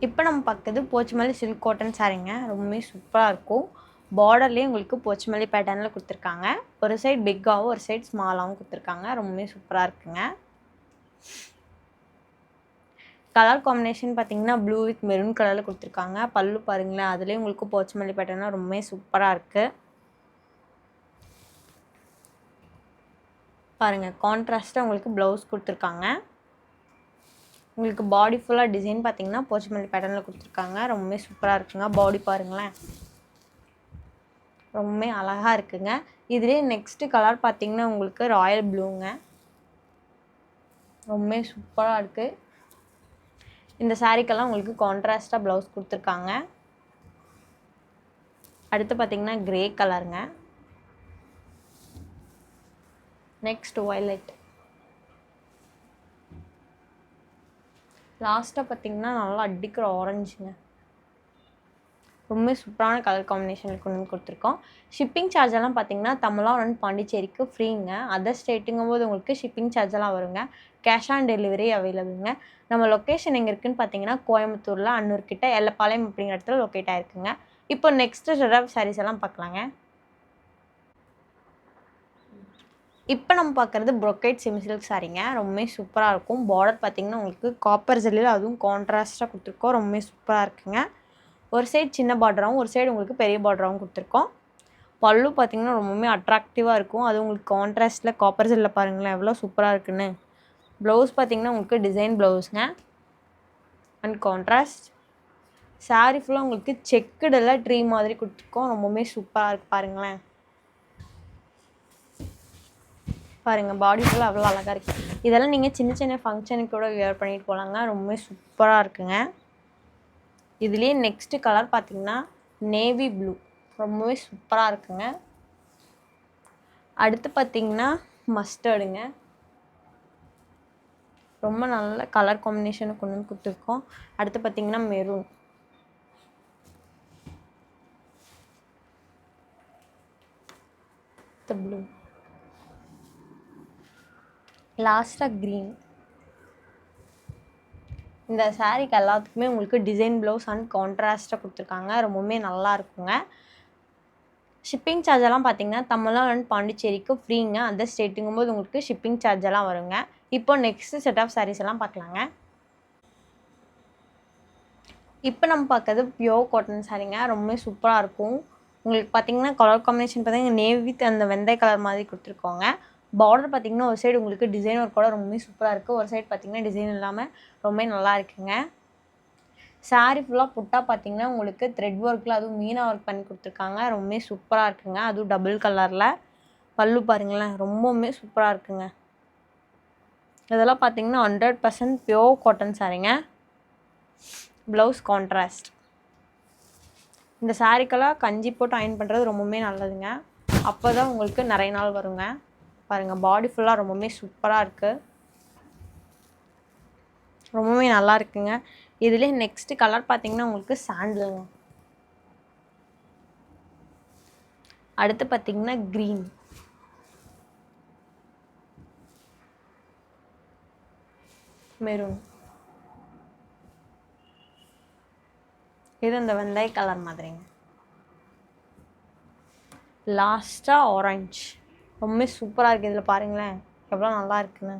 இப்போ நம்ம பார்க்குறது போச்சமல்லி சில்க் காட்டன் சாரீங்க. ரொம்பவே சூப்பராக இருக்கும். பார்டர்லேயே உங்களுக்கு போச்சமல்லி பேட்டர்னில் கொடுத்துருக்காங்க. ஒரு சைடு பிக்காகவும் ஒரு சைடு ஸ்மாலாகவும் கொடுத்துருக்காங்க. ரொம்பவே சூப்பராக இருக்குங்க. கலர் காம்பினேஷன் பார்த்தீங்கன்னா ப்ளூ வித் மெரூன் கலரில் கொடுத்துருக்காங்க. பல்லு பாருங்களேன், அதுலேயும் உங்களுக்கு போச்சமல்லி பேட்டர்னா ரொம்பவே சூப்பராக இருக்குது. பாருங்கள், கான்ட்ராஸ்ட்டாக உங்களுக்கு ப்ளவுஸ் கொடுத்துருக்காங்க. உங்களுக்கு பாடி ஃபுல்லாக டிசைன் பார்த்தீங்கன்னா போச்சமல்லி பேட்டர்னில் கொடுத்துருக்காங்க. ரொம்பவே சூப்பராக இருக்குங்க. பாடி பாருங்களேன், ரொம்பவே அழகாக இருக்குங்க. இதுலேயே நெக்ஸ்ட்டு கலர் பார்த்தீங்கன்னா உங்களுக்கு ராயல் ப்ளூங்க. ரொம்பவே சூப்பராக இருக்குது. இந்த சாரீக்கெல்லாம் உங்களுக்கு கான்ட்ராஸ்ட்டாக ப்ளவுஸ் கொடுத்துருக்காங்க. அடுத்து பார்த்தீங்கன்னா கிரே கலருங்க. Next violet. லாஸ்ட்டாக பார்த்தீங்கன்னா நல்லா அடிக்கிற ஆரஞ்சுங்க. ரொம்ப சூப்பரான கலர் காம்பினேஷனில் கொண்டு வந்து கொடுத்துருக்கோம். ஷிப்பிங் சார்ஜெல்லாம் பார்த்தீங்கன்னா தமிழ்நாடு அண்ட் பாண்டிச்சேரிக்கு ஃப்ரீங்க. அதர் ஸ்டேட்டுங்கும் போது உங்களுக்கு ஷிப்பிங் சார்ஜெல்லாம் வருங்க. கேஷ் ஆன் டெலிவரி அவைலபிளுங்க. நம்ம லொக்கேஷன் எங்கே இருக்குதுன்னு பார்த்தீங்கன்னா கோயம்புத்தூரில் அன்னூர் கிட்ட எல்லப்பாளையம் அப்படிங்கிற இடத்துல லொக்கேட் ஆகிருக்குங்க. இப்போ நெக்ஸ்ட்டு ரெட் சாரீஸ் எல்லாம் பார்க்கலாங்க. இப்போ நம்ம பார்க்குறது ப்ரொக்கேட் செமி சில்க் சாரீங்க. ரொம்பவே சூப்பராக இருக்கும். பார்டர் பார்த்தீங்கன்னா உங்களுக்கு காப்பர் ஜெல்லில் அதுவும் கான்ட்ராஸ்ட்டாக கொடுத்துருக்கோம். ரொம்பவே சூப்பராக இருக்குங்க. ஒரு சைடு சின்ன பார்டராகவும் ஒரு சைடு உங்களுக்கு பெரிய பார்டராகவும் கொடுத்துருக்கோம். பல்லு பார்த்தீங்கன்னா ரொம்பவுமே அட்ராக்டிவாக இருக்கும். அது உங்களுக்கு கான்ட்ராஸ்ட்டில் காப்பர் ஜெல்லில் பாருங்களேன் எவ்வளோ சூப்பராக இருக்குன்னு. ப்ளவுஸ் பார்த்தீங்கன்னா உங்களுக்கு டிசைன் ப்ளவுஸுங்க அண்ட் கான்ட்ராஸ்ட். சாரீ ஃபுல்லாக உங்களுக்கு செக்குடெல்லாம் ட்ரீ மாதிரி கொடுத்துருக்கோம். ரொம்பவுமே சூப்பராக இருக்குது பாருங்களேன். பாருங்கள், பாடி ஃபுல்லாக அவ்வளோ அழகாக இருக்குது. இதெல்லாம் நீங்கள் சின்ன சின்ன ஃபங்க்ஷனுக்கு கூட வியர் பண்ணிட்டு போகலாங்க. ரொம்பவே சூப்பராக இருக்குங்க. இதுலேயே நெக்ஸ்ட்டு கலர் பார்த்தீங்கன்னா நேவி ப்ளூ. ரொம்பவே சூப்பராக இருக்குங்க. அடுத்து பார்த்தீங்கன்னா மஸ்டர்டுங்க. ரொம்ப நல்ல கலர் காம்பினேஷனை கொண்டு வந்து கொடுத்துருக்கோம். அடுத்து பார்த்தீங்கன்னா மெரூன். ப்ளூ. லாஸ்ட்டாக க்ரீன். இந்த சாரீக்கு எல்லாத்துக்குமே உங்களுக்கு டிசைன் ப்ளவுஸ் அண்ட் கான்ட்ராஸ்ட்டாக கொடுத்துருக்காங்க. ரொம்பவுமே நல்லா இருக்குங்க. ஷிப்பிங் சார்ஜெல்லாம் பார்த்தீங்கன்னா தமிழ்நாடு அண்ட் பாண்டிச்சேரிக்கு ஃப்ரீங்க. அந்த ஸ்டேட்டுங்கும் போது உங்களுக்கு ஷிப்பிங் சார்ஜெல்லாம் வருங்க. இப்போ நெக்ஸ்ட்டு செட் ஆஃப் சாரீஸ் எல்லாம் பார்க்கலாங்க. இப்போ நம்ம பார்க்குறது பியோர் காட்டன் சாரீங்க. ரொம்பவே சூப்பராக இருக்கும். உங்களுக்கு பார்த்தீங்கன்னா கலர் காம்பினேஷன் பார்த்தீங்கன்னா நேவி வித் அந்த வெந்தய கலர் மாதிரி கொடுத்துருக்கோங்க. பார்டர் பார்த்தீங்கன்னா ஒரு சைடு உங்களுக்கு டிசைன் ஒர்க் கூட ரொம்பவே சூப்பராக இருக்குது. ஒரு சைடு பார்த்தீங்கன்னா டிசைன் இல்லாமல் ரொம்பவே நல்லா இருக்குங்க. சாரீ ஃபுல்லாக புட்டா பார்த்தீங்கன்னா உங்களுக்கு த்ரெட் ஒர்க்கில் அதுவும் மீனா ஒர்க் பண்ணி கொடுத்துருக்காங்க. ரொம்பவே சூப்பராக இருக்குங்க. அதுவும் டபுள் கலரில். பல்லு பாருங்களேன், ரொம்பவுமே சூப்பராக இருக்குங்க. இதெல்லாம் பார்த்தீங்கன்னா 100% பியோர் காட்டன் சாரீங்க. Blouse contrast. இந்த சாரீக்கெல்லாம் கஞ்சி போட்டு அயன் பண்ணுறது ரொம்பவுமே நல்லதுங்க. அப்போ தான் உங்களுக்கு நிறைய நாள் வருங்க. பாருங்கள், பாடி ஃபுல்லாக ரொம்பவுமே சூப்பராக இருக்குது. ரொம்பவே நல்லா இருக்குங்க. இதுலேயே நெக்ஸ்ட்டு கலர் பார்த்தீங்கன்னா உங்களுக்கு சாண்டலுங்க. அடுத்து பார்த்தீங்கன்னா க்ரீன். மெரூன். இது இந்த வெந்தய கலர் மாதிரிங்க. லாஸ்ட்டாக ஆரஞ்ச். ரொம்பவே சூப்பராக இருக்குது. இதில் பாருங்களேன் எவ்வளோ நல்லா இருக்குன்னு.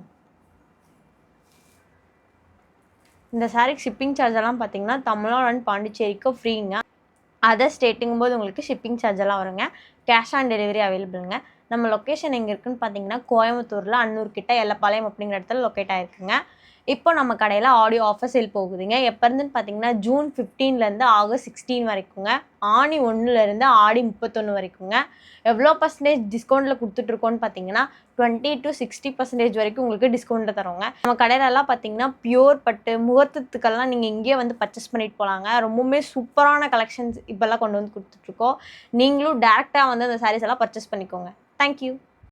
இந்த சாரீக்கு ஷிப்பிங் சார்ஜெல்லாம் பார்த்தீங்கன்னா தமிழ்நாடு அண்ட் பாண்டிச்சேரிக்கு ஃப்ரீங்க. அதர் ஸ்டேட்டுங்கும் போது உங்களுக்கு ஷிப்பிங் சார்ஜெல்லாம் வருங்க. கேஷ் ஆன் டெலிவரி அவைலபிளுங்க. நம்ம லொக்கேஷன் எங்கே இருக்குதுன்னு பார்த்தீங்கன்னா கோயம்புத்தூரில் அன்னூர் கிட்ட எல்லப்பாளையம் அப்படிங்கிற இடத்துல லொக்கேட் ஆகிருக்குங்க. இப்போ நம்ம கடையில் ஆடியோ ஆஃபர் சேல் போகுதுங்க. எப்போ இருந்துன்னு பார்த்தீங்கன்னா ஜூன் 15லேருந்து ஆகஸ்ட் 16 வரைக்குங்க. ஆனி 1லேருந்து ஆடி 31 வரைக்குங்க. எவ்வளோ பர்சன்டேஜ் டிஸ்கவுண்ட்டில் கொடுத்துட்ருக்கோன்னு பார்த்தீங்கன்னா 20 to 60% வரைக்கும் உங்களுக்கு டிஸ்கவுண்ட்டில் தரோங்க. நம்ம கடையிலலாம் பார்த்தீங்கன்னா பியூர் பட்டு முகூர்த்தத்துக்கெல்லாம் நீங்கள் இங்கேயே வந்து பர்ச்சேஸ் பண்ணிட்டு போகலாங்க. ரொம்பவுமே சூப்பரான கலெக்ஷன்ஸ் இப்போல்லாம் கொண்டு வந்து கொடுத்துட்ருக்கோம். நீங்களும் டேரெக்டாக வந்து அந்த சாரீஸ் எல்லாம் பர்ச்சேஸ் பண்ணிக்கோங்க. தேங்க்யூ.